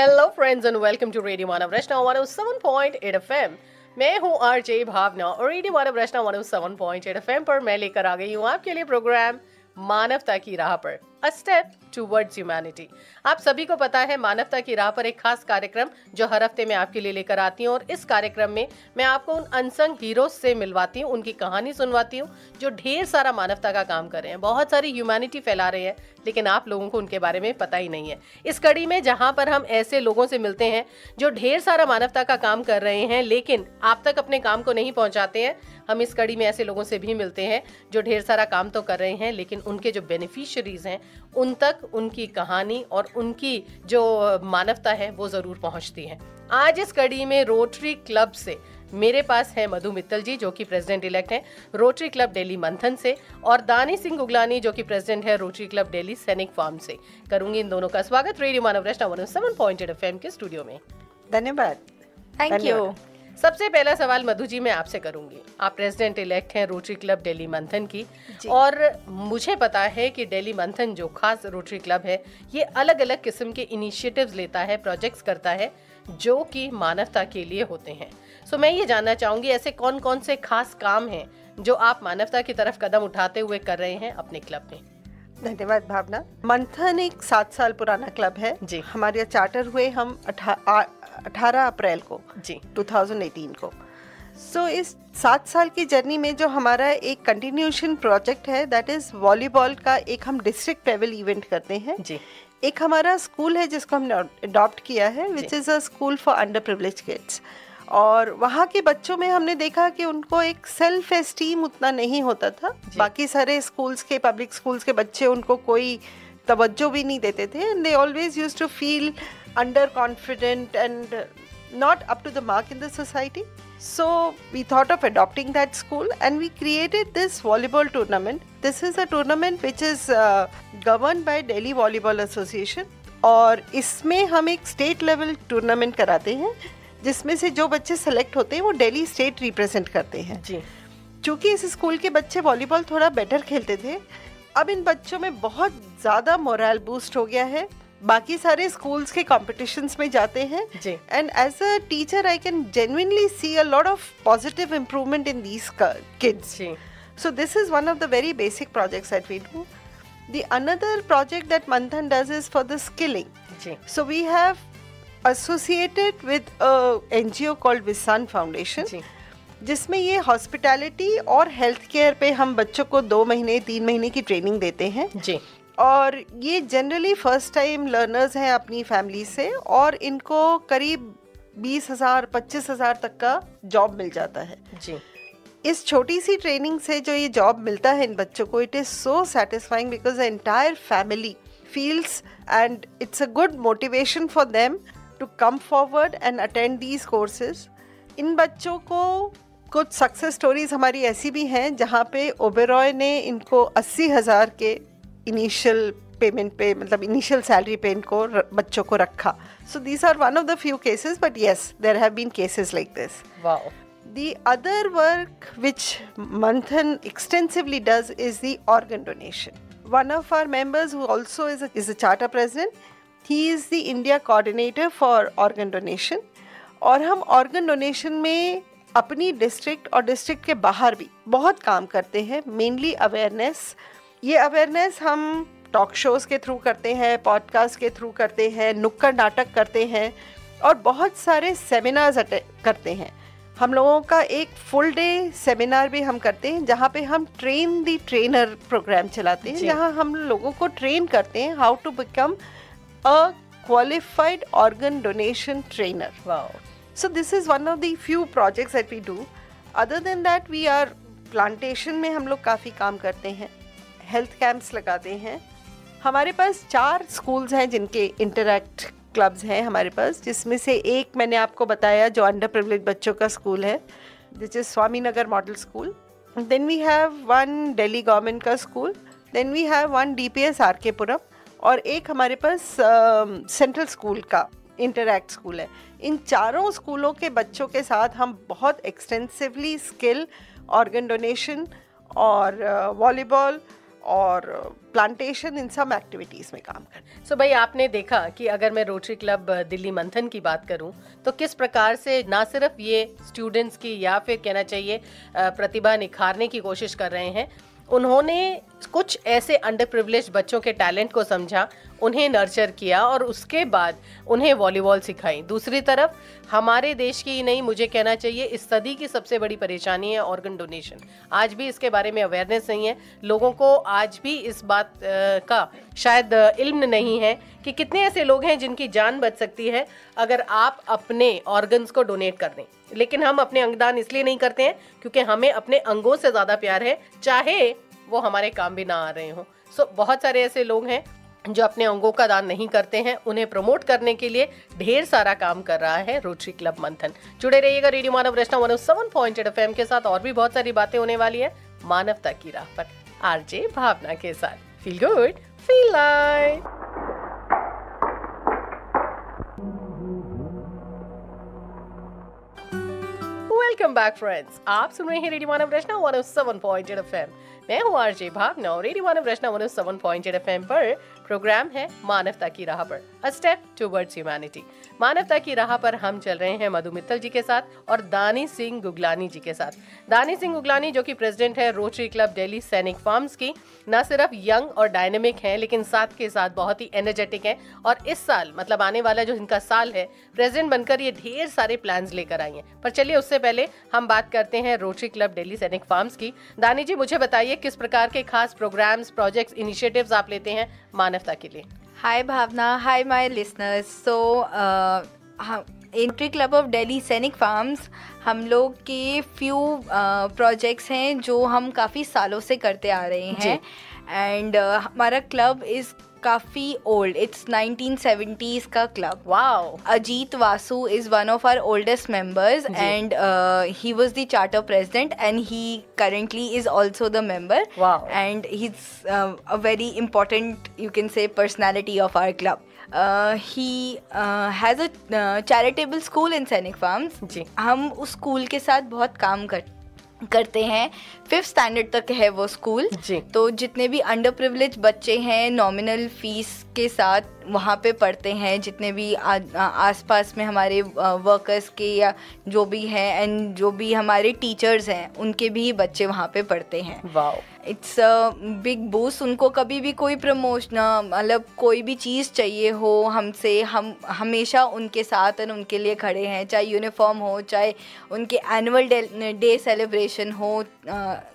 Hello friends and welcome to radio Manav Rachna 107.8 FM। मैं हूँ RJ भावना और रेडियो मानव रचना 107.8 FM पर मैं लेकर आ गई हूँ आपके लिए प्रोग्राम मानवता की राह पर, अ स्टेप टुवर्ड्स ह्यूमैनिटी। आप सभी को पता है मानवता की राह पर एक खास कार्यक्रम जो हर हफ्ते मैं आपके लिए लेकर आती हूँ, और इस कार्यक्रम में मैं आपको उन अनसंग हीरोज से मिलवाती हूँ, उनकी कहानी सुनवाती हूँ जो ढेर सारा मानवता का काम कर रहे हैं, बहुत सारी ह्यूमैनिटी फैला रहे हैं, लेकिन आप लोगों को उनके बारे में पता ही नहीं है। इस कड़ी में जहां पर हम ऐसे लोगों से मिलते हैं जो ढेर सारा मानवता का काम कर रहे हैं लेकिन आप तक अपने काम को नहीं पहुंचाते हैं, हम इस कड़ी में ऐसे लोगों से भी मिलते हैं जो ढेर सारा काम तो कर रहे हैं लेकिन उनके जो बेनिफिशियरीज हैं उन तक उनकी कहानी और उनकी जो मानवता है वो जरूर पहुंचती है। आज इस कड़ी में रोटरी क्लब से मेरे पास है मधु मित्तल जी जो कि प्रेसिडेंट इलेक्ट हैं रोटरी क्लब दिल्ली मंथन से, और दानी सिंह गुगलानी जो कि प्रेसिडेंट है रोटरी क्लब दिल्ली सैनिक फार्म से। करूंगी इन दोनों का स्वागत रेडियो मानव रचना 107.8 FM के स्टूडियो में। धन्यवाद। Thank you. सबसे पहला सवाल मधु जी मैं आपसे करूंगी। आप प्रेसिडेंट इलेक्ट हैं रोटरी क्लब दिल्ली मंथन की, और मुझे पता है कि दिल्ली मंथन जो खास रोटरी क्लब है ये अलग अलग किस्म के इनिशिएटिव्स लेता है, प्रोजेक्ट्स करता है जो कि मानवता के लिए होते हैं। सो मैं ये जानना चाहूंगी ऐसे कौन कौन से खास काम हैं जो आप मानवता की तरफ कदम उठाते हुए कर रहे हैं अपने क्लब में। धन्यवाद भावना। मंथन एक 7 साल पुराना क्लब है जी। हमारे चार्टर हुए हम 18 अप्रैल को जी 2018 को। सो इस 7 साल की जर्नी में जो हमारा एक कंटिन्यूएशन प्रोजेक्ट है दैट इज वॉलीबॉल का एक हम डिस्ट्रिक्ट लेवल इवेंट करते हैं जी। एक हमारा स्कूल है जिसको हमने अडॉप्ट किया है which is a school for under privilege kids, और वहाँ के बच्चों में हमने देखा कि उनको एक सेल्फ एस्टीम उतना नहीं होता था। बाकी सारे स्कूल्स के पब्लिक स्कूल्स के बच्चे उनको कोई तवज्जो भी नहीं देते थे, and they always used to feel under confident and not up to the mark in the society. So we thought of adopting that school and we created this volleyball tournament. This is a tournament which is governed by Delhi Volleyball Association, और इसमें हम एक state level tournament कराते हैं जिसमें से जो बच्चे सेलेक्ट होते हैं वो दिल्ली स्टेट रिप्रेजेंट करते हैं जी। चूँकि इस स्कूल के बच्चे वॉलीबॉल थोड़ा बेटर खेलते थे, अब इन बच्चों में बहुत ज़्यादा मोरल बूस्ट हो गया है, बाकी सारे स्कूल्स के कॉम्पिटिशन्स में जाते हैं, and as a teacher I can genuinely see a lot of positive improvement in these kids. So this is one of the very basic projects that we do. The another project that Manthan does is for the skilling. So we have associated with a NGO called Visan Foundation, जिसमें ये hospitality और health care पे हम बच्चों को 2 महीने 3 महीने की ट्रेनिंग देते हैं जी। और ये जनरली फर्स्ट टाइम लर्नर्स हैं अपनी फैमिली से, और इनको करीब 20,000 25,000 तक का जॉब मिल जाता है जी। इस छोटी सी ट्रेनिंग से जो ये जॉब मिलता है इन बच्चों को, it is so satisfying because the entire family feels and it's a good motivation for them to come forward and attend these courses. इन बच्चों को कुछ सक्सेस स्टोरीज हमारी ऐसी भी हैं जहाँ पे ओबेरॉय ने इनको 80,000 के इनिशियल पेमेंट पे, मतलब इनिशियल सैलरी पे इनको बच्चों को रखा. So these are one of the few cases, but yes there have been cases like this. Wow. The other work which Manthan extensively does is the organ donation. One of our members who also is a charter president, he is the India coordinator for organ donation. और हम organ donation में अपनी district और district के बाहर भी बहुत काम करते हैं. Mainly awareness. ये अवेयरनेस हम टॉक शोज़ के थ्रू करते हैं, पॉडकास्ट के थ्रू करते हैं, नुक्कड़ नाटक करते हैं, और बहुत सारे सेमिनार्स करते हैं. हम लोगों का एक फुल डे सेमिनार भी हम करते हैं जहाँ पे हम ट्रेन दी ट्रेनर प्रोग्राम चलाते हैं, जहाँ हम लोगों को ट्रेन करते हैं how to become a qualified organ donation trainer. So this is one of the few projects that we do. Other than that we are plantation में हम लोग काफ़ी काम करते हैं, हेल्थ कैंप्स लगाते हैं. हमारे पास 4 स्कूल्स हैं जिनके इंटरैक्ट क्लब्स हैं हमारे पास, जिसमें से एक मैंने आपको बताया जो अंडर प्रिविलेज बच्चों का स्कूल है, which is Swami Nagar model school. Then we have one Delhi government का school, then we have one DPS RK Puram, और एक हमारे पास सेंट्रल स्कूल का इंटरैक्ट स्कूल है. इन चारों स्कूलों के बच्चों के साथ हम बहुत एक्सटेंसिवली स्किल, ऑर्गन डोनेशन और वॉलीबॉल और प्लांटेशन, इन सब एक्टिविटीज़ में काम करना। सो भाई, आपने देखा कि अगर मैं रोटरी क्लब दिल्ली मंथन की बात करूं तो किस प्रकार से ना सिर्फ ये स्टूडेंट्स की या फिर कहना चाहिए प्रतिभा निखारने की कोशिश कर रहे हैं, उन्होंने कुछ ऐसे अंडर प्रिविलेज्ड बच्चों के टैलेंट को समझा, उन्हें नर्चर किया और उसके बाद उन्हें वॉलीबॉल सिखाई। दूसरी तरफ हमारे देश की ही नहीं, मुझे कहना चाहिए इस सदी की सबसे बड़ी परेशानी है ऑर्गन डोनेशन। आज भी इसके बारे में अवेयरनेस नहीं है, लोगों को आज भी इस बात का शायद इल्म नहीं है कि कितने ऐसे लोग हैं जिनकी जान बच सकती है अगर आप अपने ऑर्गन्स को डोनेट कर दें। लेकिन हम अपने अंगदान इसलिए नहीं करते हैं क्योंकि हमें अपने अंगों से ज़्यादा प्यार है, चाहे वो हमारे काम भी ना आ रहे हों। सो बहुत सारे ऐसे लोग हैं जो अपने अंगों का दान नहीं करते हैं, उन्हें प्रमोट करने के लिए ढेर सारा काम कर रहा है रोटरी क्लब मंथन। जुड़े रहिएगा रेडियो मानव वैष्णव 107.8 FM के साथ, और भी बहुत सारी बातें होने वाली है मानवता की राह पर आरजे भावना के साथ। Feel good, feel like. Welcome back friends, आप सुन रहे हैं रेडियो मानव वैष्णव 107.8 FM। मैं हूँ आरजे भावना और रेडियो मानव वैष्णव 107.8 FM पर प्रोग्राम है मानवता की राह पर, अ स्टेप टुवर्ड्स ह्यूमैनिटी। मानवता की राह पर हम चल रहे हैं मधु मित्तल जी के साथ और दानी सिंह गुगलानी जी के साथ। दानी सिंह गुगलानी जो कि प्रेसिडेंट है रोटरी क्लब दिल्ली सैनिक फार्म्स की, न सिर्फ यंग और डायनेमिक हैं लेकिन साथ के साथ बहुत ही एनर्जेटिक हैं, और इस साल मतलब आने वाला जो इनका साल है, प्रेसिडेंट बनकर ये ढेर सारे प्लान्स लेकर आई हैं। पर चलिए उससे पहले हम बात करते हैं रोटरी क्लब दिल्ली सैनिक फार्म्स की। दानी जी, मुझे बताइए किस प्रकार के खास प्रोग्राम्स, प्रोजेक्ट्स, इनिशिएटिव्स आप लेते हैं मानवता के लिए? Hi Bhavna, hi my listeners. So rotary club of Delhi सैनिक फार्म्स हम लोग के फ्यू प्रोजेक्ट्स हैं जो हम काफ़ी सालों से करते आ रहे हैं, एंड हमारा क्लब इज़ काफ़ी ओल्ड, इट्स 1970s का क्लब। Wow. Ajit Vasu is one of our oldest members and he was the charter president and he currently is also the member. Wow. And he's a very important, you can say, personality of our club. He has a charitable school in Sainik Farms. जी। हम उस school के साथ बहुत काम करते हैं। 5th standard तक है वो स्कूल। तो जितने भी अंडर प्रिविलेज बच्चे हैं नॉमिनल फीस के साथ वहाँ पे पढ़ते हैं, जितने भी आसपास में हमारे वर्कर्स के या जो भी हैं एंड जो भी हमारे टीचर्स हैं उनके भी बच्चे वहाँ पे पढ़ते हैं। Wow. It's a big boost. उनको कभी भी कोई प्रमोशन मतलब कोई भी चीज़ चाहिए हो हमसे, हम हमेशा उनके साथ और उनके लिए खड़े हैं, चाहे यूनिफॉर्म हो, चाहे उनके एनुअल डे सेलिब्रेशन हो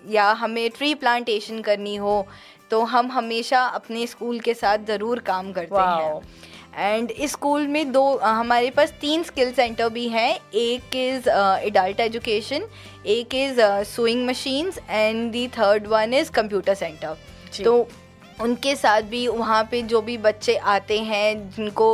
या हमें ट्री प्लांटेशन करनी हो, तो हम हमेशा अपने स्कूल के साथ ज़रूर काम करते हैं। एंड इस स्कूल में हमारे पास 3 स्किल सेंटर भी हैं। एक इज़ एडल्ट एजुकेशन, एक is sewing machines and the third one is computer centre. तो उनके साथ भी वहाँ पे जो भी बच्चे आते हैं जिनको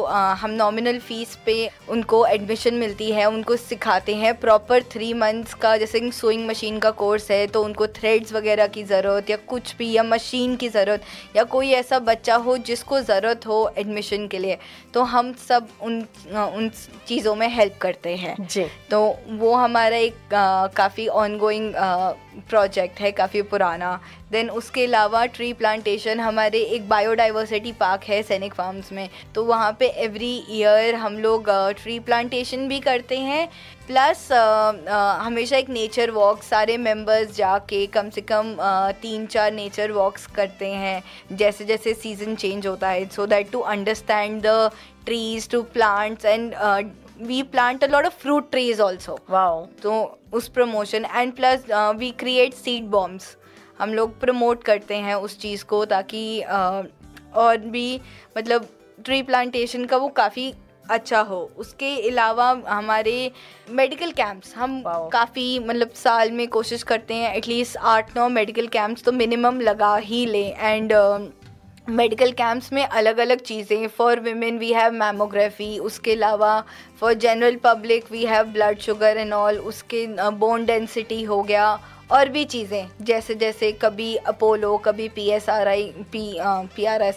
हम नॉमिनल फ़ीस पे उनको एडमिशन मिलती है, उनको सिखाते हैं प्रॉपर 3 मंथ्स का। जैसे सुइंग मशीन का कोर्स है तो उनको थ्रेड्स वगैरह की ज़रूरत या कुछ भी या मशीन की ज़रूरत या कोई ऐसा बच्चा हो जिसको ज़रूरत हो एडमिशन के लिए, तो हम सब उन चीज़ों में हेल्प करते हैं जी। तो वो हमारा एक काफ़ी ऑनगोइंग प्रोजेक्ट है, काफ़ी पुराना। देन उसके अलावा ट्री प्लांटेशन, हमारे एक बायोडाइवर्सिटी पार्क है सैनिक फार्म्स में, तो वहाँ पे एवरी ईयर हम लोग ट्री प्लांटेशन भी करते हैं। प्लस हमेशा एक नेचर वॉक, सारे मेंबर्स जाके कम से कम 3-4 नेचर वॉक्स करते हैं जैसे जैसे सीज़न चेंज होता है, so that to understand the trees, to plants and we plant a lot of fruit trees also. Wow. तो उस promotion and plus we create seed bombs, हम लोग प्रमोट करते हैं उस चीज़ को ताकि और भी मतलब ट्री प्लांटेशन का वो काफ़ी अच्छा हो। उसके अलावा हमारे मेडिकल कैंप्स हम काफ़ी मतलब साल में कोशिश करते हैं एटलीस्ट 8-9 मेडिकल कैंप्स तो मिनिमम लगा ही लें। एंड मेडिकल कैंप्स में अलग अलग चीज़ें, for women we have mammography, उसके अलावा for general public we have blood sugar and all, उसके बोन डेंसिटी हो गया और भी चीज़ें जैसे जैसे कभी अपोलो, कभी PSRI, PRS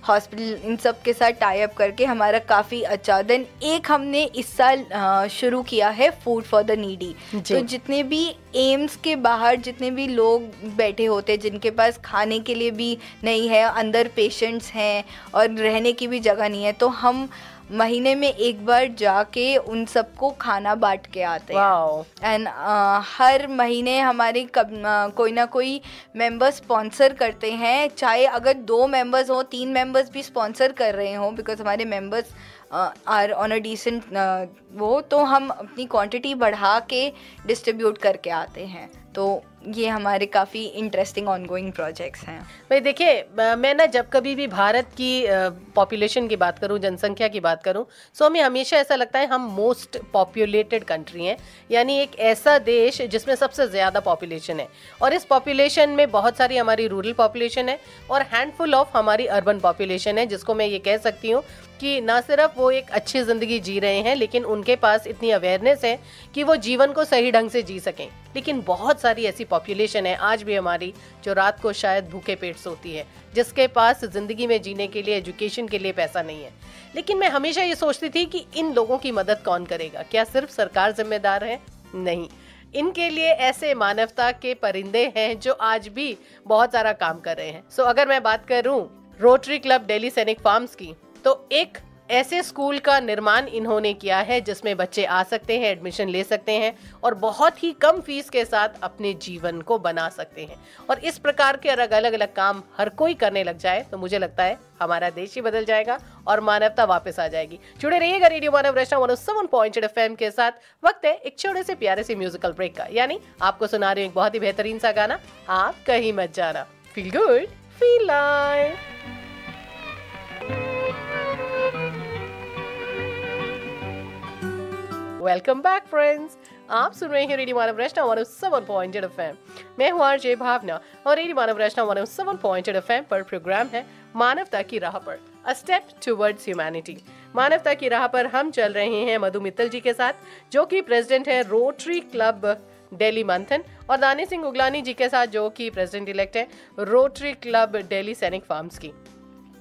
हॉस्पिटल, इन सब के साथ टाई अप करके हमारा काफ़ी अच्छा। देन एक हमने इस साल शुरू किया है फूड फॉर द नीडी। तो जितने भी एम्स के बाहर जितने भी लोग बैठे होते हैं जिनके पास खाने के लिए भी नहीं है, अंदर पेशेंट्स हैं और रहने की भी जगह नहीं है, तो हम महीने में एक बार जाके उन सबको खाना बांट के आते हैं। एंड हर महीने हमारे कोई ना कोई मेंबर स्पॉन्सर करते हैं, चाहे अगर 2 मेंबर्स हो, 3 मेंबर्स भी स्पॉन्सर कर रहे हों, बिकॉज हमारे members are on a decent वो, तो हम अपनी क्वांटिटी बढ़ा के डिस्ट्रीब्यूट करके आते हैं। तो ये हमारे काफ़ी इंटरेस्टिंग ऑनगोइंग प्रोजेक्ट्स हैं। भाई देखिए, मैं ना जब कभी भी भारत की पॉपुलेशन की बात करूं, जनसंख्या की बात करूं, सो हमें हमेशा ऐसा लगता है हम मोस्ट पॉपुलेटेड कंट्री हैं, यानी एक ऐसा देश जिसमें सबसे ज़्यादा पॉपुलेशन है। और इस पॉपुलेशन में बहुत सारी हमारी रूरल पॉपुलेशन है और हैंडफुल ऑफ हमारी अर्बन पॉपुलेशन है, जिसको मैं ये कह सकती हूँ कि ना सिर्फ वो एक अच्छी ज़िंदगी जी रहे हैं, लेकिन उनके पास इतनी अवेयरनेस है कि वो जीवन को सही ढंग से जी सकें। लेकिन बहुत सारी ऐसी पॉपुलेशन है आज भी हमारी जो रात को शायद भूखे पेट सोती है, जिसके पास ज़िंदगी में जीने के लिए, एजुकेशन के लिए पैसा नहीं है। लेकिन मैं हमेशा ये सोचती थी कि इन लोगों की मदद कौन करेगा? क्या सिर्फ सरकार जिम्मेदार है? नहीं, इनके लिए ऐसे मानवता के परिंदे हैं जो आज भी बहुत सारा काम कर रहे हैं। सो अगर मैं बात करूं रोटरी क्लब दिल्ली सैनिक फार्म्स की, तो एक ऐसे स्कूल का निर्माण इन्होंने किया है जिसमें बच्चे आ सकते हैं, एडमिशन ले सकते हैं और बहुत ही कम फीस के साथ अपने जीवन को बना सकते हैं। और इस प्रकार के अलग अलग काम हर कोई करने लग जाए तो मुझे लगता है हमारा देश ही बदल जाएगा और मानवता वापस आ जाएगी। जुड़े रहिएगा रेडियो मानव रचना 107.8 FM के साथ। वक्त है एक छोटे से प्यारे से म्यूजिकल ब्रेक का, यानी आपको सुना रही हूँ एक बहुत ही बेहतरीन सा गाना, आप कहीं मत जाना। Feel good, feel live. Welcome back friends, आप सुन रहे हैं रेडियो मानव रचना 107.8 FM। मैं हूं आरजे भावना और रेडियो मानव रचना 107.8 FM पर प्रोग्राम है मानवता की राह पर, अ स्टेप टुवर्ड्स ह्यूमैनिटी। मानवता की राह पर हम चल रहे हैं मधु मित्तल जी के साथ, जो कि प्रेसिडेंट है रोटरी क्लब दिल्ली मंथन, और दानिश सिंह उगलानी जी के साथ, जो कि प्रेसिडेंट इलेक्ट है रोटरी क्लब दिल्ली सैनिक फार्म्स की।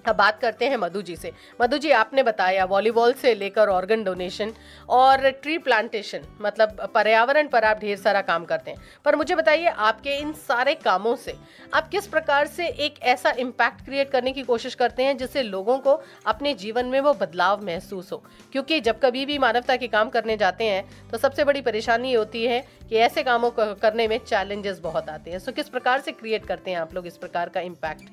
अब बात करते हैं मधु जी से। मधु जी, आपने बताया वॉलीबॉल से लेकर ऑर्गन डोनेशन और ट्री प्लांटेशन, मतलब पर्यावरण पर आप ढेर सारा काम करते हैं। पर मुझे बताइए, आपके इन सारे कामों से आप किस प्रकार से एक ऐसा इम्पैक्ट क्रिएट करने की कोशिश करते हैं जिससे लोगों को अपने जीवन में वो बदलाव महसूस हो? क्योंकि जब कभी भी मानवता के काम करने जाते हैं तो सबसे बड़ी परेशानी होती है कि ऐसे कामों को करने में चैलेंजेस बहुत आते हैं। सो किस प्रकार से क्रिएट करते हैं आप लोग इस प्रकार का इम्पैक्ट?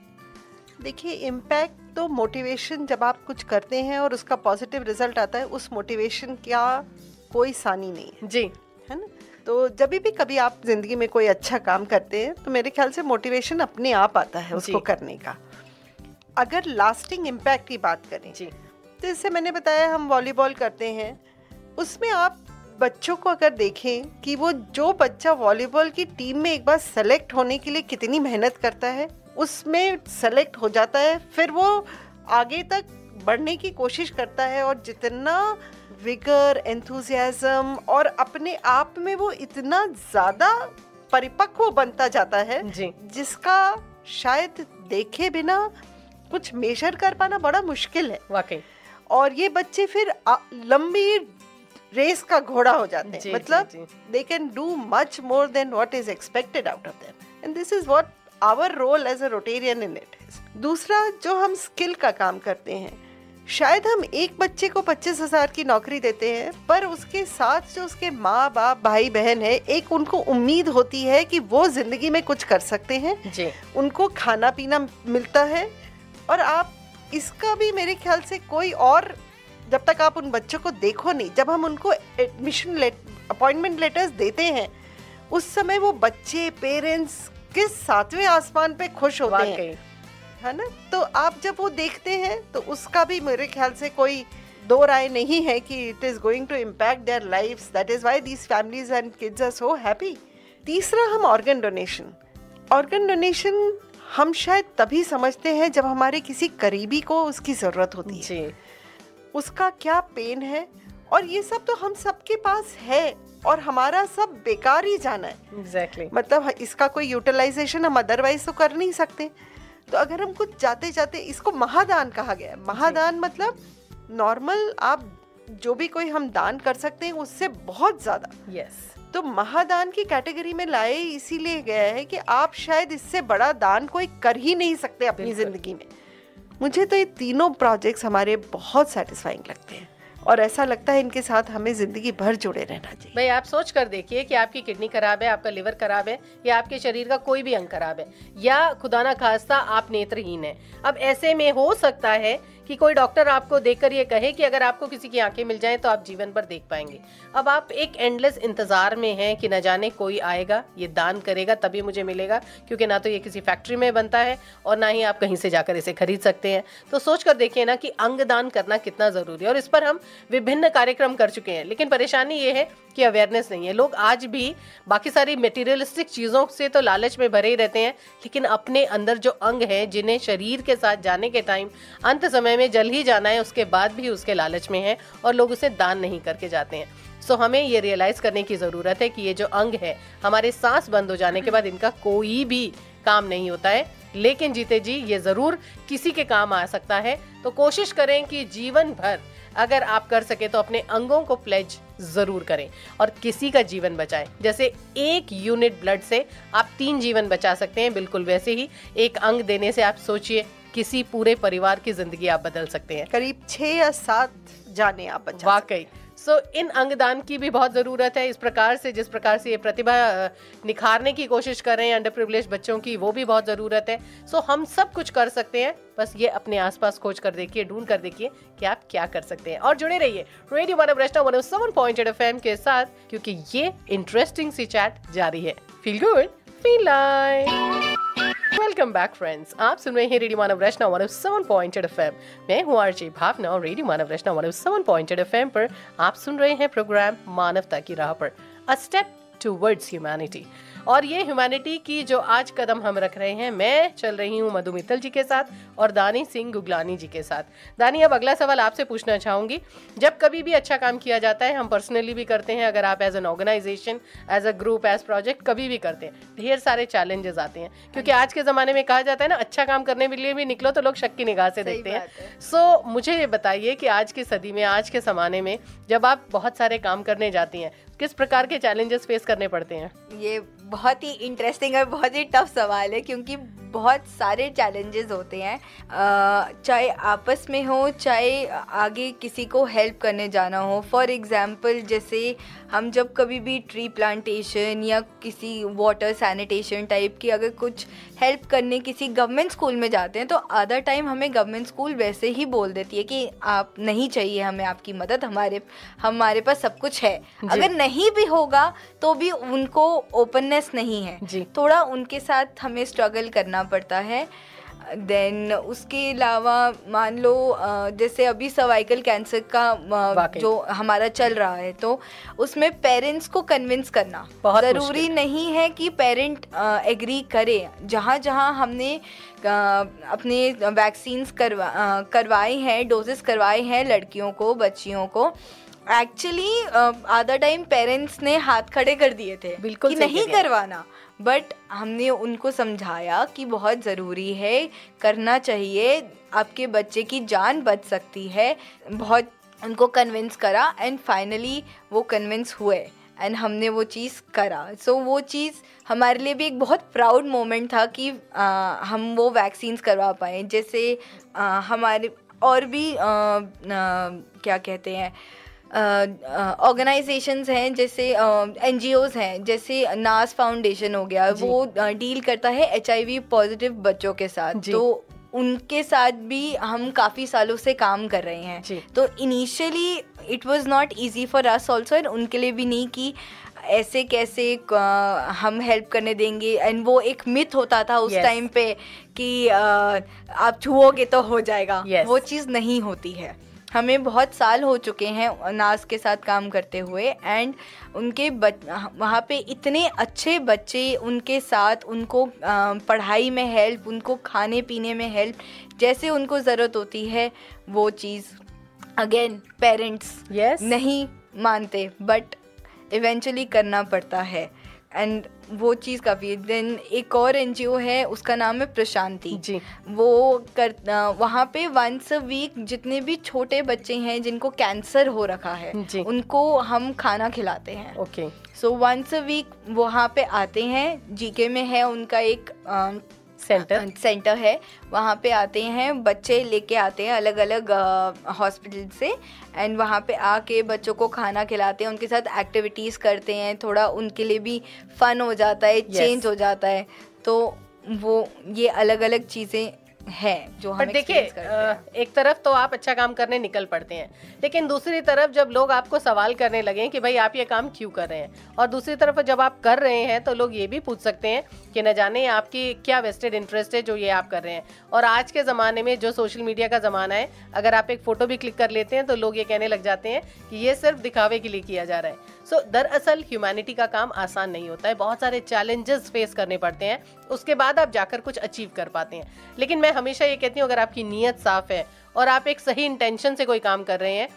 देखिए, इम्पैक्ट तो मोटिवेशन, जब आप कुछ करते हैं और उसका पॉजिटिव रिजल्ट आता है, उस मोटिवेशन का कोई सानी नहीं है जी, है ना। तो जब भी कभी आप जिंदगी में कोई अच्छा काम करते हैं तो मेरे ख्याल से मोटिवेशन अपने आप आता है उसको करने का। अगर लास्टिंग इम्पैक्ट की बात करें जी, तो जैसे मैंने बताया हम वॉलीबॉल करते हैं, उसमें आप बच्चों को अगर देखें कि वो जो बच्चा वॉलीबॉल की टीम में एक बार सेलेक्ट होने के लिए कितनी मेहनत करता है, उसमें सेलेक्ट हो जाता है, फिर वो आगे तक बढ़ने की कोशिश करता है और जितना विगर, एंथुसियाज्म और अपने आप में वो इतना ज़्यादा परिपक्व बनता जाता है जिसका शायद देखे बिना कुछ मेजर कर पाना बड़ा मुश्किल है वाकई। और ये बच्चे फिर लंबी रेस का घोड़ा हो जाते हैं, मतलब they can do much more than what is expected out of them, and this is what our role as a Rotarian in it is. दूसरा, जो हम स्किल का काम करते हैं, शायद हम एक बच्चे को 25,000 की नौकरी देते हैं, पर उसके साथ जो उसके माँ बाप, भाई बहन है, एक उनको उम्मीद होती है कि वो जिंदगी में कुछ कर सकते हैं जी। उनको खाना पीना मिलता है, और आप इसका भी मेरे ख्याल से कोई और, जब तक आप उन बच्चों को देखो नहीं, जब हम उनको एडमिशन अपॉइंटमेंट लेटर्स देते हैं, उस समय वो बच्चे, पेरेंट्स किस 7वें आसमान पे खुश होते हैं, है ना। तो आप जब वो देखते हैं तो उसका भी मेरे ख्याल से कोई दो राय नहीं है कि it is going to impact their lives. That is why these families and kids are so happy. तीसरा, हम ऑर्गन डोनेशन हम शायद तभी समझते हैं जब हमारे किसी करीबी को उसकी जरूरत होती है, उसका क्या पेन है, और ये सब तो हम सबके पास है और हमारा सब बेकार ही जाना है। Exactly. मतलब इसका कोई यूटिलाइजेशन हम अदरवाइज तो कर नहीं सकते, तो अगर हम कुछ जाते जाते, इसको महादान कहा गया है। महादान मतलब नॉर्मल आप जो भी कोई हम दान कर सकते हैं उससे बहुत ज्यादा। यस। तो महादान की कैटेगरी में लाए इसीलिए गया है कि आप शायद इससे बड़ा दान कोई कर ही नहीं सकते अपनी जिंदगी में। मुझे तो ये तीनों प्रोजेक्ट्स हमारे बहुत सेटिस्फाइंग लगते हैं और ऐसा लगता है इनके साथ हमें जिंदगी भर जुड़े रहना चाहिए। भाई आप सोच कर देखिए कि आपकी किडनी खराब है, आपका लिवर खराब है, या आपके शरीर का कोई भी अंग खराब है, या खुदा ना खास्ता आप नेत्रहीन है। अब ऐसे में हो सकता है कि कोई डॉक्टर आपको देखकर ये कहे कि अगर आपको किसी की आंखें मिल जाएं तो आप जीवन भर देख पाएंगे। अब आप एक एंडलेस इंतजार में हैं कि न जाने कोई आएगा, ये दान करेगा तभी मुझे मिलेगा, क्योंकि ना तो ये किसी फैक्ट्री में बनता है और ना ही आप कहीं से जाकर इसे खरीद सकते हैं। तो सोच कर देखिए ना कि अंग दान करना कितना जरूरी है। और इस पर हम विभिन्न कार्यक्रम कर चुके हैं, लेकिन परेशानी ये है कि अवेयरनेस नहीं है। लोग आज भी बाकी सारी मटेरियलिस्टिक चीजों से तो लालच में भरे ही रहते हैं, लेकिन अपने अंदर जो अंग है, जिन्हें शरीर के साथ जाने के टाइम अंत समय में जल ही जाना है, उसके बाद भी उसके लालच में है और लोग उसे दान नहीं करके जाते हैं। सो हमें ये रियलाइज करने की जरूरत है कि ये जो अंग है, हमारे सांस बंद हो जाने के बाद इनका कोई भी काम नहीं होता है, लेकिन जीते जी ये जरूर किसी के काम आ सकता है। तो कोशिश करें कि जीवन भर अगर आप कर सके तो अपने अंगों को प्लेज जरूर करें और किसी का जीवन बचाएं। जैसे 1 यूनिट ब्लड से आप 3 जीवन बचा सकते हैं, बिल्कुल वैसे ही एक अंग देने से आप सोचिए किसी पूरे परिवार की जिंदगी आप बदल सकते हैं। करीब 6 या 7 जाने आप बचा। वाकई। सो इन अंगदान की भी बहुत ज़रूरत है। इस प्रकार से, जिस प्रकार से ये प्रतिभा निखारने की कोशिश कर रहे हैं अंडर प्रिविलेज बच्चों की, वो भी बहुत ज़रूरत है। सो हम सब कुछ कर सकते हैं, बस ये अपने आसपास खोज कर देखिए, ढूंढ कर देखिए कि आप क्या कर सकते हैं। और जुड़े रहिए रेडियो मानव रचना 107.8 FM के साथ, क्योंकि ये इंटरेस्टिंग सी चैट जारी है। Feel good, feel like. Welcome back friends, आप सुन रहे हैं रेडियो मानव रचना 107.8 FM। मैं हूँ आरजे भावना और रेडियो मानव रचना 107.8 FM पर आप सुन रहे हैं प्रोग्राम मानवता की राह पर, अ स्टेप टुवर्ड्स ह्यूमैनिटी। और ये ह्यूमैनिटी की जो आज कदम हम रख रहे हैं, मैं चल रही हूँ मधु मित्तल जी के साथ और दानी सिंह गुगलानी जी के साथ। दानी, अब अगला सवाल आपसे पूछना चाहूंगी। जब कभी भी अच्छा काम किया जाता है, हम पर्सनली भी करते हैं, अगर आप as an organisation, as a group, as project कभी भी करते हैं, ढेर सारे चैलेंजेस आते हैं, क्योंकि आज के ज़माने में कहा जाता है ना, अच्छा काम करने के लिए भी निकलो तो लोग शक की निगाह से देखते हैं। सो मुझे ये बताइए कि आज की सदी में, आज के ज़माने में जब आप बहुत सारे काम करने जाती हैं, किस प्रकार के चैलेंजेस फेस करने पड़ते हैं? ये बहुत ही इंटरेस्टिंग और बहुत ही टफ सवाल है, क्योंकि बहुत सारे चैलेंजेस होते हैं, चाहे आपस में हो, चाहे आगे किसी को हेल्प करने जाना हो। फॉर एग्जांपल, जैसे हम जब कभी भी ट्री प्लांटेशन या किसी वाटर सैनिटेशन टाइप की अगर कुछ हेल्प करने किसी गवर्नमेंट स्कूल में जाते हैं, तो आधा टाइम हमें गवर्नमेंट स्कूल वैसे ही बोल देती है कि आप नहीं चाहिए हमें आपकी मदद, हमारे पास सब कुछ है। अगर नहीं भी होगा तो भी उनको ओपननेस नहीं है जी। थोड़ा उनके साथ हमें स्ट्रगल करना पड़ता है। देन उसके अलावा मान लो जैसे अभी सर्वाइकल कैंसर का जो हमारा चल रहा है, तो उसमें पेरेंट्स को कन्विंस करना ज़रूरी नहीं है कि पेरेंट एग्री करे। जहाँ जहाँ हमने अपने वैक्सीन्स करवाए हैं, डोजेस करवाए हैं लड़कियों को, बच्चियों को, एक्चुअली आधा टाइम पेरेंट्स ने हाथ खड़े कर दिए थे कि नहीं करवाना, बट हमने उनको समझाया कि बहुत ज़रूरी है, करना चाहिए, आपके बच्चे की जान बच सकती है। बहुत उनको कन्विंस करा एंड फाइनली वो कन्विंस हुए एंड हमने वो चीज़ करा। सो वो चीज़ हमारे लिए भी एक बहुत प्राउड मोमेंट था कि हम वो वैक्सीन्स करवा पाए। जैसे हमारे और भी क्या कहते हैं ऑर्गेनाइजेशंस हैं, जैसे NGOs हैं, जैसे नास फाउंडेशन हो गया, वो डील करता है HIV पॉजिटिव बच्चों के साथ, तो उनके साथ भी हम काफ़ी सालों से काम कर रहे हैं। तो initially it was not easy for us also, and उनके लिए भी नहीं कि ऐसे कैसे हम हेल्प करने देंगे। एंड वो एक मिथ होता था उस टाइम पे कि आप छुओगे तो हो जाएगा, वो चीज़ नहीं होती है। हमें बहुत साल हो चुके हैं नास के साथ काम करते हुए, एंड उनके वहाँ पे इतने अच्छे बच्चे उनके साथ, उनको पढ़ाई में हेल्प, उनको खाने पीने में हेल्प, जैसे उनको ज़रूरत होती है वो चीज़ अगेन पेरेंट्स नहीं मानते, बट इवेंचुअली करना पड़ता है। एंड वो चीज़ काफ़ी है। देन एक और एनजीओ है, उसका नाम है प्रशांति जी। वो वहाँ पे वंस अ वीक जितने भी छोटे बच्चे हैं जिनको कैंसर हो रखा है जी। उनको हम खाना खिलाते हैं। Okay. So once a week वहाँ पे आते हैं, जीके में है उनका एक सेंटर है, वहाँ पे आते हैं बच्चे, लेके आते हैं अलग अलग हॉस्पिटल से, एंड वहाँ पे आके बच्चों को खाना खिलाते हैं, उनके साथ एक्टिविटीज़ करते हैं, थोड़ा उनके लिए भी फन हो जाता है, चेंज हो जाता है। तो वो ये अलग अलग चीज़ें है जो हम पर देखिए, एक तरफ तो आप अच्छा काम करने निकल पड़ते हैं, लेकिन दूसरी तरफ जब लोग आपको सवाल करने लगे कि भाई आप ये काम क्यों कर रहे हैं, और दूसरी तरफ जब आप कर रहे हैं तो लोग ये भी पूछ सकते हैं कि न जाने आपकी क्या वेस्टेड इंटरेस्ट है जो ये आप कर रहे हैं। और आज के ज़माने में जो सोशल मीडिया का ज़माना है, अगर आप एक फ़ोटो भी क्लिक कर लेते हैं तो लोग ये कहने लग जाते हैं कि ये सिर्फ दिखावे के लिए किया जा रहा है। सो दरअसल ह्यूमैनिटी का काम आसान नहीं होता है, बहुत सारे चैलेंजेस फेस करने पड़ते हैं, उसके बाद आप जाकर कुछ अचीव कर पाते हैं। लेकिन मैं हमेशा ये कहती हूँ, अगर आपकी नीयत साफ है और आप एक सही इंटेंशन से कोई काम कर रहे हैं,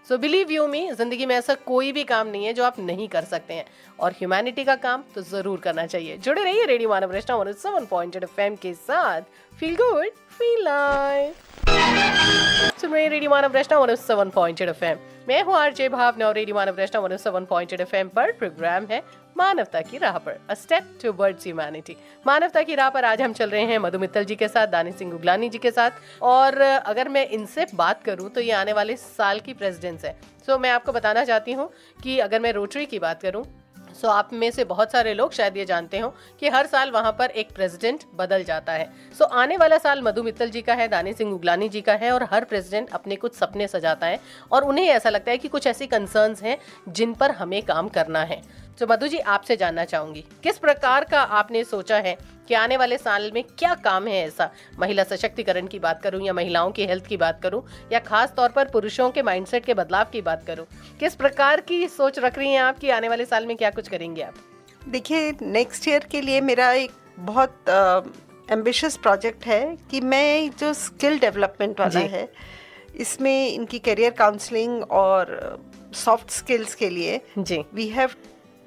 सो बिलीव यू मी, जिंदगी में ऐसा कोई भी काम नहीं है जो आप नहीं कर सकते हैं, और ह्यूमैनिटी का काम तो जरूर करना चाहिए। जुड़े रहिए रेडियो मानव रचना 107.8 FM के साथ। Feel good, feel live. सुन रहे रेडियो मानव रचना 107.8 FM। मैं हूँ आरजे भावना और रेडियो मानव रचना 107.8 FM पर प्रोग्राम है मानवता की राह पर, अ स्टेप टुवर्ड्स ह्यूमैनिटी। मानवता की राह पर आज हम चल रहे हैं मधु मित्तल जी के साथ, दानी सिंह गुगलानी जी के साथ, और अगर मैं इनसे बात करूं तो ये आने वाले साल की प्रेसिडेंट्स है। सो मैं आपको बताना चाहती हूं कि अगर मैं रोटरी की बात करूं, सो आप में से बहुत सारे लोग शायद ये जानते हो कि हर साल वहाँ पर एक प्रेसिडेंट बदल जाता है। सो आने वाला साल मधु मित्तल जी का है, दानी सिंह गुगलानी जी का है, और हर प्रेसिडेंट अपने कुछ सपने सजाता है और उन्हें ऐसा लगता है कि कुछ ऐसी कंसर्न्स हैं जिन पर हमें काम करना है। तो मधु जी, आपसे जानना चाहूंगी, किस प्रकार का आपने सोचा है कि आने वाले साल में क्या काम है ऐसा? महिला सशक्तिकरण की बात करूं या महिलाओं की हेल्थ की बात करूं या खास तौर पर पुरुषों के माइंडसेट के बदलाव की बात करूं, किस प्रकार की सोच रख रही हैं आप कि आने वाले साल में क्या कुछ करेंगे आप? देखिए, नेक्स्ट ईयर के लिए मेरा एक बहुत एम्बिशियस प्रोजेक्ट है कि मैं जो स्किल डेवलपमेंट वाला है, इसमें इनकी करियर काउंसलिंग और सॉफ्ट स्किल्स के लिए जी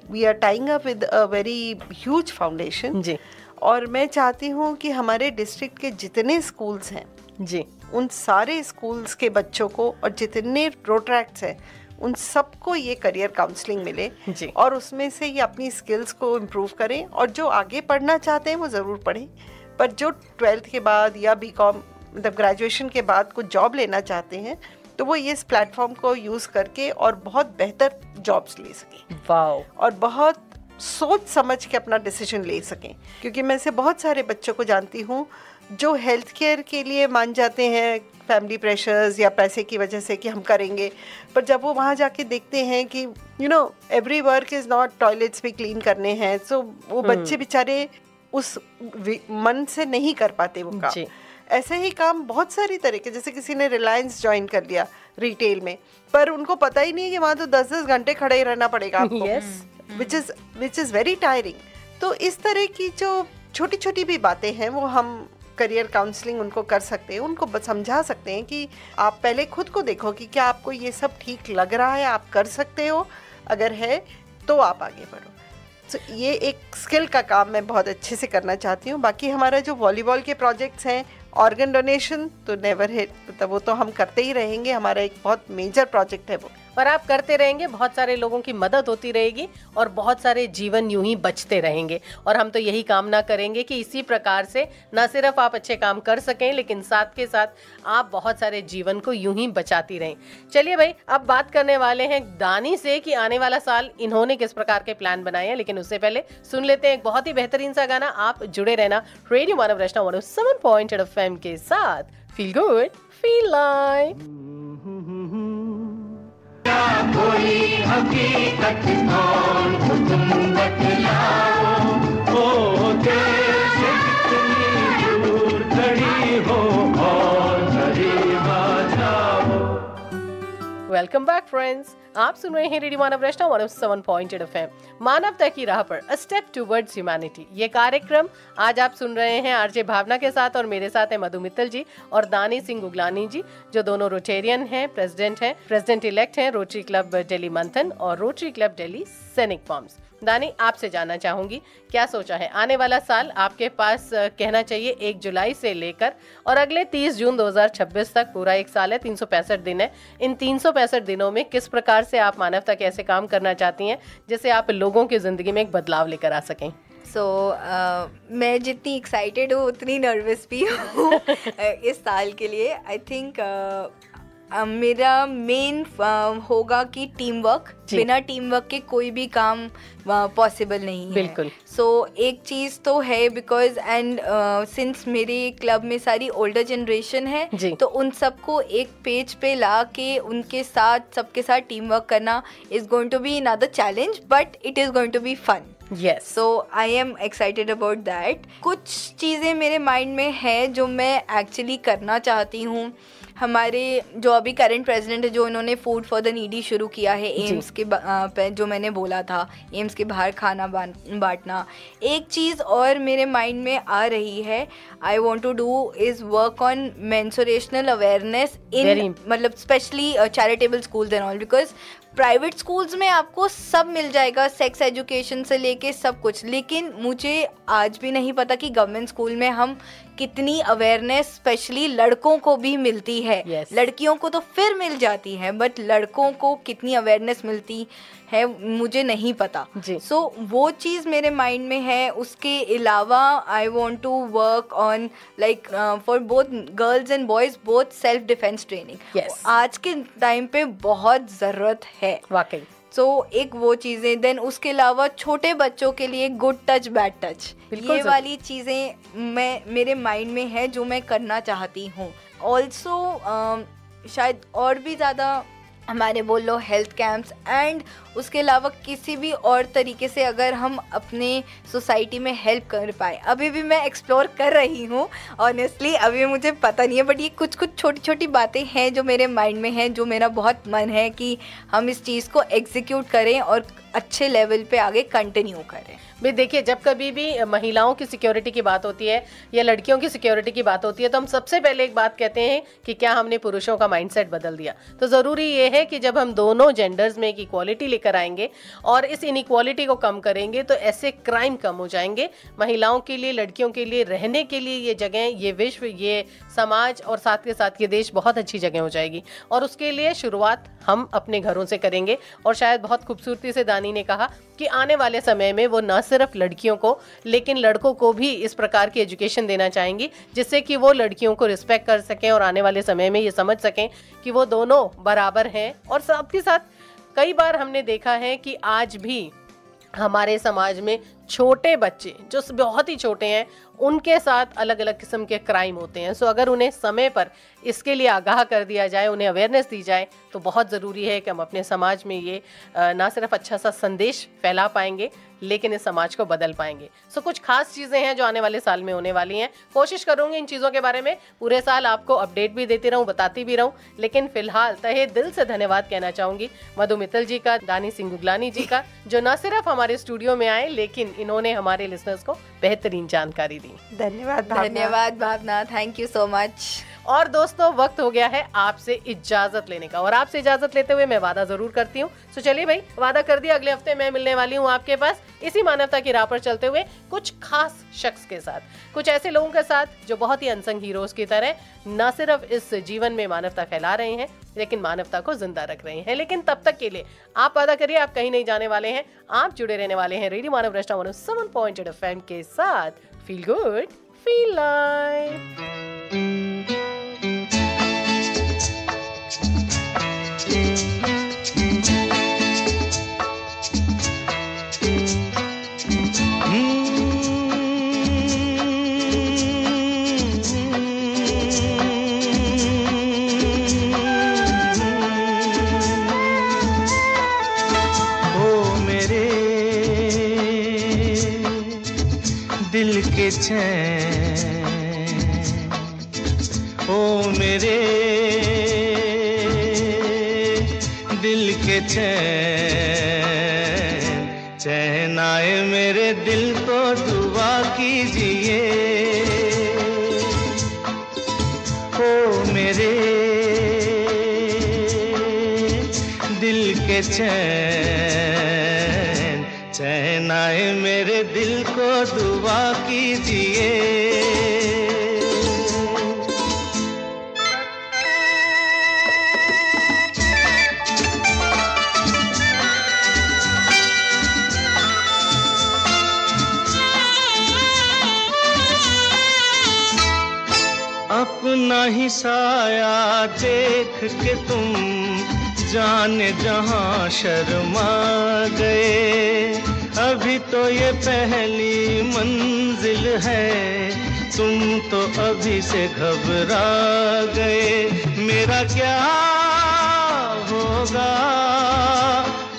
we are tying up with a very huge foundation जी, और मैं चाहती हूँ कि हमारे डिस्ट्रिक्ट के जितने स्कूल्स हैं जी, उन सारे स्कूल्स के बच्चों को और जितने रोट्रैक्ट्स हैं उन सबको ये करियर काउंसलिंग मिले जी, और उसमें से ये अपनी स्किल्स को इम्प्रूव करें, और जो आगे पढ़ना चाहते हैं वो ज़रूर पढ़ें, पर जो 12th के बाद या BCom मतलब ग्रेजुएशन के बाद कुछ जॉब लेना चाहते हैं तो वो इस प्लेटफॉर्म को यूज़ करके और बहुत बेहतर जॉब्स ले सकें। वाओ। और बहुत सोच समझ के अपना डिसीजन ले सकें, क्योंकि मैं से बहुत सारे बच्चों को जानती हूँ जो हेल्थ केयर के लिए मान जाते हैं फैमिली प्रेशर्स या पैसे की वजह से कि हम करेंगे, पर जब वो वहाँ जाके देखते हैं कि every work is not toilets भी क्लीन करने हैं, सो वो बच्चे बेचारे उस मन से नहीं कर पाते वो काम। ऐसे ही काम बहुत सारी तरह के, जैसे किसी ने रिलायंस ज्वाइन कर लिया रिटेल में, पर उनको पता ही नहीं कि वहाँ तो 10-10 घंटे खड़े ही रहना पड़ेगा आपको, विच इज़ वेरी टायरिंग। तो इस तरह की जो छोटी छोटी भी बातें हैं वो हम करियर काउंसलिंग उनको कर सकते हैं, उनको समझा सकते हैं कि आप पहले खुद को देखो कि क्या आपको ये सब ठीक लग रहा है, आप कर सकते हो, अगर है तो आप आगे बढ़ो। तो ये एक स्किल का काम मैं बहुत अच्छे से करना चाहती हूँ। बाकी हमारा जो वॉलीबॉल के प्रोजेक्ट्स हैं, ऑर्गन डोनेशन तो नेवर हिट, मतलब वो तो हम करते ही रहेंगे, हमारा एक बहुत मेजर प्रोजेक्ट है वो, और आप करते रहेंगे, बहुत सारे लोगों की मदद होती रहेगी और बहुत सारे जीवन यूं ही बचते रहेंगे। और हम तो यही कामना करेंगे कि इसी प्रकार से न सिर्फ आप अच्छे काम कर सकें, लेकिन साथ के साथ आप बहुत सारे जीवन को यूं ही बचाती रहें। चलिए भाई, अब बात करने वाले हैं दानी से कि आने वाला साल इन्होंने किस प्रकार के प्लान बनाए हैं, लेकिन उससे पहले सुन लेते हैं एक बहुत ही बेहतरीन सा गाना। आप जुड़े रहना रेडियो मानव रचना 107.8 FM के साथ। Feel good, feel live. कोई हकीकत कौन तुम बतलाओ, ओ देश कितनी दूर खड़ी हो और करीब आ जाओ। वेलकम बैक फ्रेंड्स, आप सुन रहे हैं रेडियो मानव रचना 107.8 FM, मानवता की राह पर, अ स्टेप टुवर्ड्स ह्यूमैनिटी। ये कार्यक्रम आज आप सुन रहे हैं आरजे भावना के साथ, और मेरे साथ है मधु मित्तल जी और दानी सिंह गुगलानी जी, जो दोनों रोटेरियन हैं, प्रेसिडेंट इलेक्ट हैं रोटरी क्लब दिल्ली मंथन और रोटरी क्लब दिल्ली सैनिक फॉर्म्स। दानी, आपसे जानना चाहूंगी क्या सोचा है आने वाला साल आपके पास कहना चाहिए 1 जुलाई से लेकर और अगले 30 जून 2026 तक पूरा एक साल है, 365 दिन है। इन 365 दिनों में किस प्रकार से आप मानवता के ऐसे काम करना चाहती हैं जिससे आप लोगों की जिंदगी में एक बदलाव लेकर आ सकें? मैं जितनी एक्साइटेड हूँ उतनी नर्वस भी हूँ इस साल के लिए। आई थिंक मेरा मेन होगा कि टीम वर्क, बिना टीम वर्क के कोई भी काम पॉसिबल नहीं है। बिल्कुल। एक चीज़ तो है बिकॉज एंड सिंस मेरे क्लब में सारी ओल्डर जनरेशन है तो उन सबको एक पेज पे ला के उनके साथ सबके साथ टीम वर्क करना is going to be another challenge, but it is going to be fun. Yes. So I am excited about that. कुछ चीज़ें मेरे माइंड में है जो मैं एक्चुअली करना चाहती हूँ। हमारे जो अभी करंट प्रेसिडेंट है, जो इन्होंने फूड फॉर द नीडी शुरू किया है एम्स के पे, जो मैंने बोला था एम्स के बाहर खाना बांटना। एक चीज़ और मेरे माइंड में आ रही है, I want to do is work on menstrual awareness in, मतलब specially charitable schools and all, because private schools में आपको सब मिल जाएगा, सेक्स एजुकेशन से लेके सब कुछ, लेकिन मुझे आज भी नहीं पता कि गवर्नमेंट स्कूल में हम कितनी अवेयरनेस स्पेशली लड़कों को भी मिलती है। लड़कियों को तो फिर मिल जाती है, बट लड़कों को कितनी अवेयरनेस मिलती है मुझे नहीं पता। वो चीज़ मेरे माइंड में है। उसके अलावा I want to work on like for both girls and boys both self defence training. आज के टाइम पे बहुत ज़रूरत है वाकई। एक वो चीज़ें, देन उसके अलावा छोटे बच्चों के लिए गुड टच बैड टच, ये वाली चीज़ें मेरे माइंड में है जो मैं करना चाहती हूँ। ऑल्सो शायद और भी ज़्यादा हमारे बोल लो हेल्थ कैंप्स, एंड उसके अलावा किसी भी और तरीके से अगर हम अपने सोसाइटी में हेल्प कर पाए। अभी भी मैं एक्सप्लोर कर रही हूँ ऑनेस्टली, अभी मुझे पता नहीं है, बट ये कुछ छोटी छोटी बातें हैं जो मेरे माइंड में हैं, जो मेरा बहुत मन है कि हम इस चीज़ को एग्जीक्यूट करें और अच्छे लेवल पे आगे कंटिन्यू करें। भाई देखिए, जब कभी भी महिलाओं की सिक्योरिटी की बात होती है या लड़कियों की सिक्योरिटी की बात होती है तो हम सबसे पहले एक बात कहते हैं कि क्या हमने पुरुषों का माइंडसेट बदल दिया। तो ज़रूरी ये है कि जब हम दोनों जेंडर्स में एक इक्वालिटी लेकर आएंगे और इस इनइक्वालिटी को कम करेंगे तो ऐसे क्राइम कम हो जाएंगे। महिलाओं के लिए, लड़कियों के लिए रहने के लिए ये जगह, ये विश्व, ये समाज और साथ के साथ ये देश बहुत अच्छी जगह हो जाएगी। और उसके लिए शुरुआत हम अपने घरों से करेंगे। और शायद बहुत खूबसूरती से दानी ने कहा कि आने वाले समय में वो न सिर्फ लड़कियों को लेकिन लड़कों को भी इस प्रकार की एजुकेशन देना चाहेंगी जिससे कि वो लड़कियों को रिस्पेक्ट कर सकें और आने वाले समय में ये समझ सकें कि वो दोनों बराबर हैं। और साथ ही साथ कई बार हमने देखा है कि आज भी हमारे समाज में छोटे बच्चे जो बहुत ही छोटे हैं उनके साथ अलग अलग किस्म के क्राइम होते हैं। सो अगर उन्हें समय पर इसके लिए आगाह कर दिया जाए, उन्हें अवेयरनेस दी जाए तो बहुत ज़रूरी है कि हम अपने समाज में ये ना सिर्फ अच्छा सा संदेश फैला पाएंगे लेकिन इस समाज को बदल पाएंगे। सो कुछ खास चीज़ें हैं जो आने वाले साल में होने वाली हैं। कोशिश करूँगी इन चीज़ों के बारे में पूरे साल आपको अपडेट भी देती रहूँ, बताती भी रहूँ। लेकिन फिलहाल तहे दिल से धन्यवाद कहना चाहूँगी मधु मित्तल जी का, दानी सिंह गुगलानी जी का, जो न सिर्फ हमारे स्टूडियो में आए लेकिन इन्होंने हमारे लिसनर्स को बेहतरीन जानकारी दी। धन्यवाद भावना, थैंक यू सो मच। और दोस्तों, वक्त हो गया है आपसे इजाजत लेने का और आपसे इजाजत लेते हुए मैं वादा जरूर करती हूँ। तो चलिए भाई, वादा कर दिया, अगले हफ्ते मैं मिलने वाली हूँ आपके पास इसी मानवता की राह पर चलते हुए कुछ खास शख्स के साथ, कुछ ऐसे लोगों के साथ जो बहुत ही अनसंग हीरोज की तरह न सिर्फ इस जीवन में मानवता फैला रहे हैं लेकिन मानवता को जिंदा रख रहे हैं। लेकिन तब तक के लिए आप वादा करिए, आप कहीं नहीं जाने वाले हैं, आप जुड़े रहने वाले हैं रेडियो मानव रचना 107.8 FM के साथ। Feel good, feel live. दिल के चैन, ओ मेरे दिल के चैन, चैन आए मेरे दिल को दुआ कीजिए। ओ मेरे दिल के चैन, चैन आए मेरे दिल को दुआ कीजिए। अपना ही साया देख के तुम जाने जहां शर्मा गए। अभी तो ये पहली मंजिल है, तुम तो अभी से घबरा गए। मेरा क्या होगा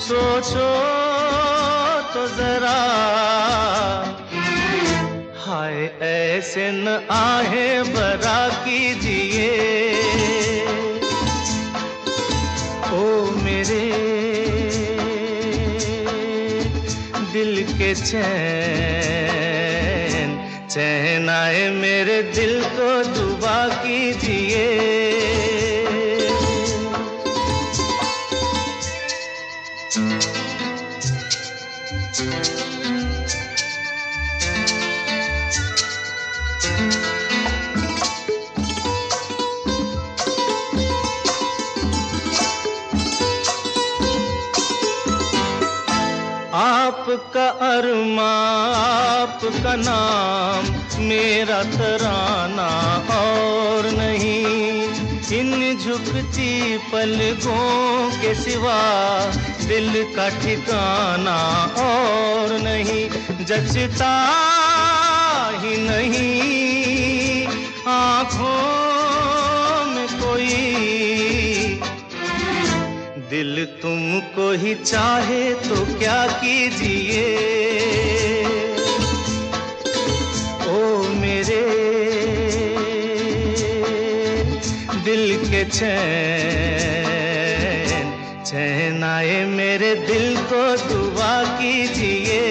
सोचो तो जरा, हाय ऐसे न आहे बरा कीजिए। ओ मेरे दिल के चैन, चैन आए मेरे दिल को दुआ कीजिए। आपका अरमा आपका नाम मेरा तराना और नहीं। इन झुकती पलकों के सिवा दिल का ठिकाना और नहीं। जचता ही नहीं आँखों में कोई, दिल तुमको ही चाहे तो क्या कीजिए। ओ मेरे दिल के चैन, चैन आए मेरे दिल को दुआ कीजिए।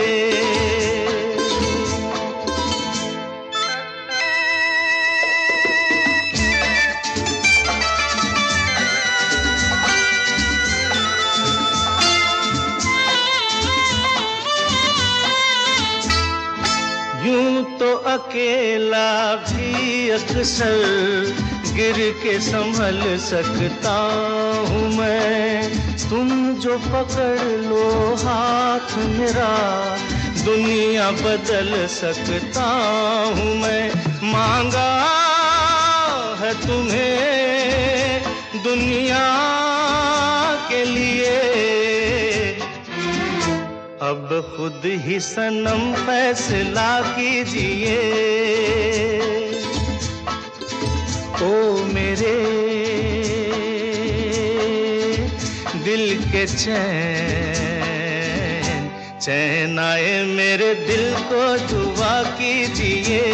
यूं तो अकेला भी अक्सर गिर के संभल सकता हूँ मैं। तुम जो पकड़ लो हाथ मेरा दुनिया बदल सकता हूँ मैं। मांगा है तुम्हें दुनिया के लिए, अब खुद ही सनम फैसला कीजिए। ओ मेरे दिल के चैन, चैन आए मेरे दिल को दुआ कीजिए।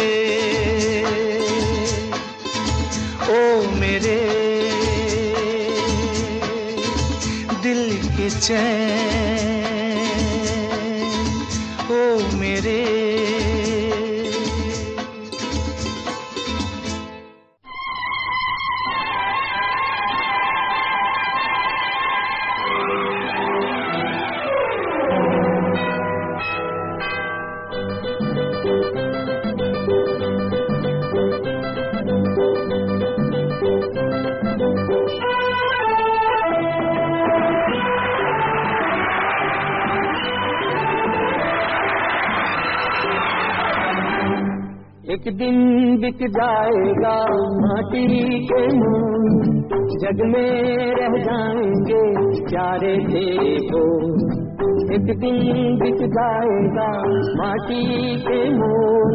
ओ मेरे दिल के चैन, ओ मेरे। एक दिन बिक जाएगा माटी के मोल, जग में रह जाएंगे प्यारे तेरे बोल। एक दिन बिक जाएगा माटी के मोल,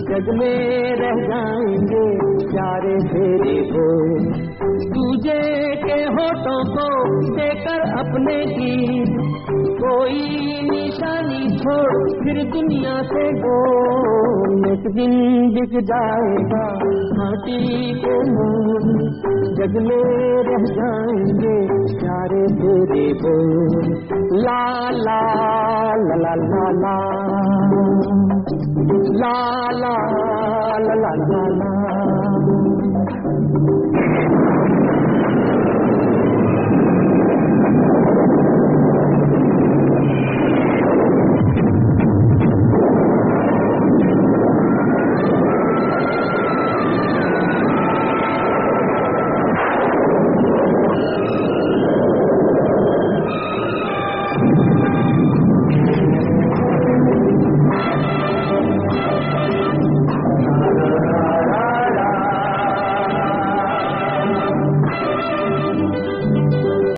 जग में रह जाएंगे प्यारे तेरे बोल। तुझे के होठों को देकर अपने गीत, कोई निशानी छोड़ फिर दुनिया से बोल। एक दिन बिक जाएगा माटी के मोल, जग में रह जाएंगे प्यारे तेरे बोल। ला ला ला ला ला ला ला ला ला ला ला ला।